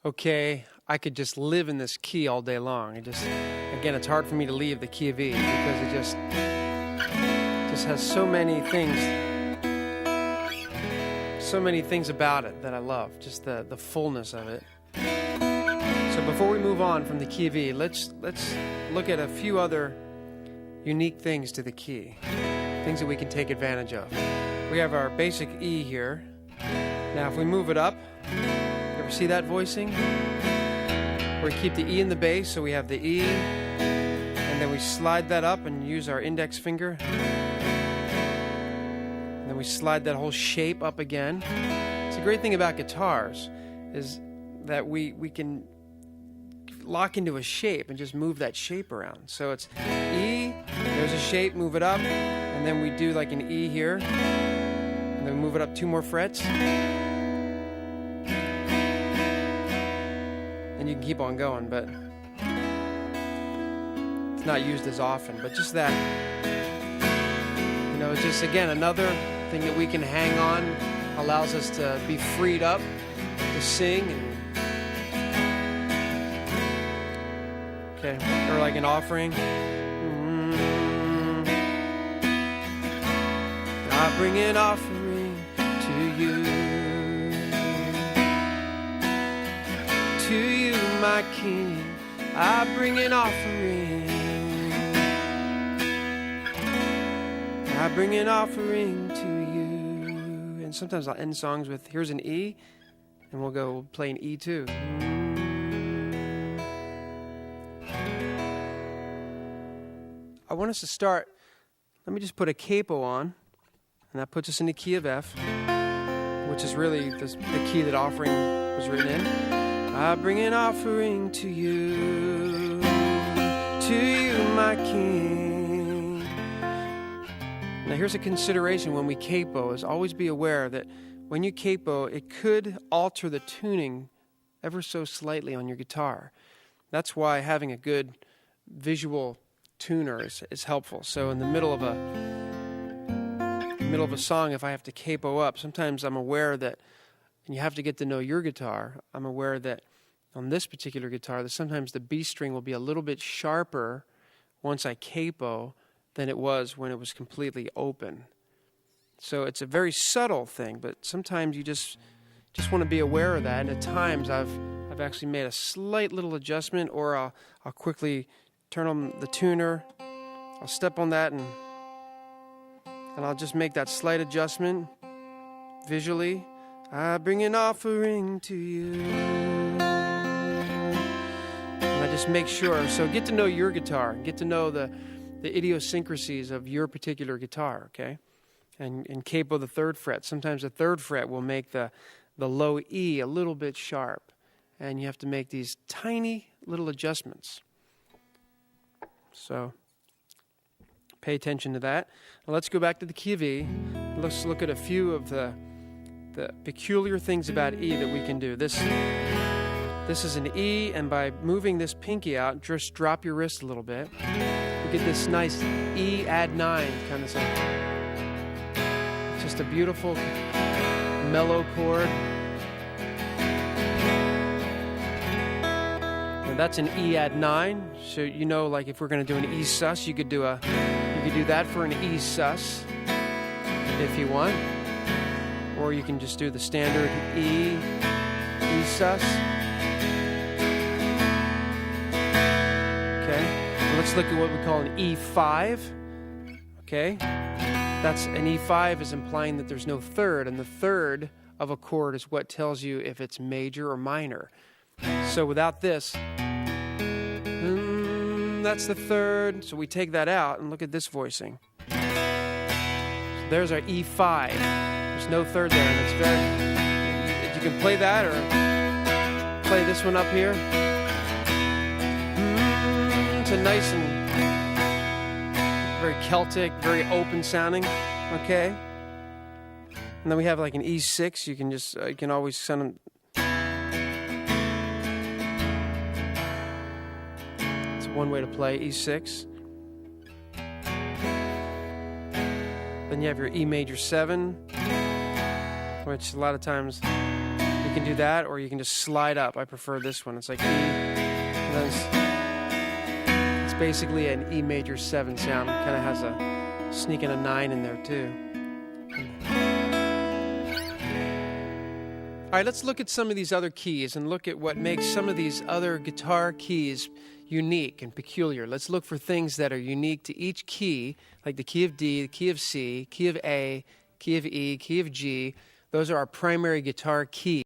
okay, I could just live in this key all day long. Again, it's hard for me to leave the key of E because it just has so many things about it that I love, just the fullness of it. So before we move on from the key of E, let's look at a few other unique things to the key, things that we can take advantage of. We have our basic E here. Now if we move it up, you ever see that voicing? Where we keep the E in the bass, so we have the E, and then we slide that up and use our index finger. And then we slide that whole shape up again. It's a great thing about guitars is that we can lock into a shape and just move that shape around. So it's E, there's a shape, move it up, and then we do like an E here, and then move it up 2 more frets. And you can keep on going, but it's not used as often. But just that, it's just, again, another thing that we can hang on, allows us to be freed up to sing. Okay, or like an offering. I bring an offering to you. To you, my King, I bring an offering. I bring an offering to you. And sometimes I'll end songs with, here's an E, and we'll play an E too. I want us to start, let me just put a capo on, and that puts us in the key of F, which is really the key that offering was written in. I bring an offering to you, my King. Now here's a consideration when we capo, is always be aware that when you capo, it could alter the tuning ever so slightly on your guitar. That's why having a good visual tuner is helpful. So in the middle of a song, if I have to capo up, sometimes I'm aware that, and you have to get to know your guitar, I'm aware that on this particular guitar, that sometimes the B string will be a little bit sharper once I capo than it was when it was completely open. So it's a very subtle thing, but sometimes you just want to be aware of that. And at times I've actually made a slight little adjustment, or I'll quickly turn on the tuner, I'll step on that and I'll just make that slight adjustment visually. I bring an offering to you. And I just make sure. So get to know your guitar. Get to know the idiosyncrasies of your particular guitar, okay? And capo the 3rd fret. Sometimes the 3rd fret will make the low E a little bit sharp. And you have to make these tiny little adjustments. So pay attention to that. Now let's go back to the key of E. Let's look at a few of the peculiar things about E that we can do. This is an E, and by moving this pinky out, just drop your wrist a little bit. We get this nice E add 9 kind of thing. Just a beautiful mellow chord. And that's an E add 9. So like if we're going to do an E sus, you could do that for an E sus if you want. Or you can just do the standard E sus. Okay. Well, let's look at what we call an E5. Okay. That's an E5 is implying that there's no third, and the third of a chord is what tells you if it's major or minor. So without this, that's the third. So we take that out and look at this voicing. So there's our E5. There's no third there, and it's very. You can play that or play this one up here. It's a nice and very Celtic, very open sounding. Okay. And then we have like an E6. You can always send them. One way to play E6. Then you have your E major 7, which a lot of times you You can do that, or you can just slide up. I prefer this one. It's like E. And then it's basically an E major 7 sound. It kind of has a sneaking a 9 in there too. All right, let's look at some of these other keys and look at what makes some of these other guitar keys unique and peculiar. Let's look for things that are unique to each key, like the key of D, the key of C, key of A, key of E, key of G. Those are our primary guitar keys.